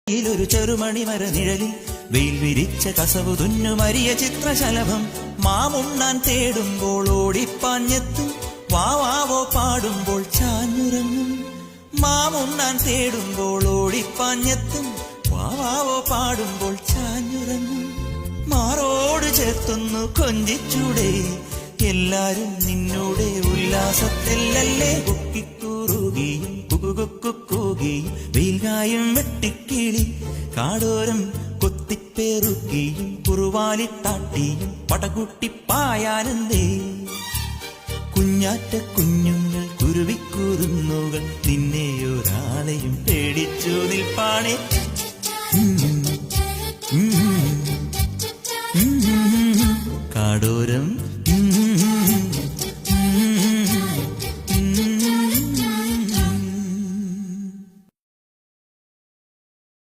ഒരു ചെറുമണിമര നിഴലിൽ വെയിൽ വിരിച്ച കസവു തുന്നുമരിയ ചിത്രശലഭം മാമുണ്ണാൻ തേടുമ്പോൾ ഓടിപ്പാഞ്ഞെത്തും വാവാവോ പാടുമ്പോൾ ചാഞ്ഞുറങ്ങും. മാമുണ്ണാൻ തേടുമ്പോൾ ഓടിപ്പാഞ്ഞെത്തും വാവാവോ പാടുമ്പോൾ ചാഞ്ഞുറങ്ങും. മാറോട് ചേർത്തൊന്നു കൊഞ്ചിച്ചൂടെ എല്ലാരും നിന്നൂടെ ഉല്ലാസത്തിലല്ലേ. കുക്കിക്കൂറുകയും കുകുകുക്കുകയും വെയിൽകായും വെട്ടിക്കിളി കാടോരം കൊത്തിപ്പേറുകയും കുറുവാലിത്താട്ടിയും പടകുട്ടിപ്പായാനന്തേ. കുഞ്ഞാറ്റ കുഞ്ഞുങ്ങൾ കുരുവിക്കൂറുന്നുകൾ നിന്നെയൊരാളെയും പേടിച്ചു നിൽപ്പാണേ. കാടോര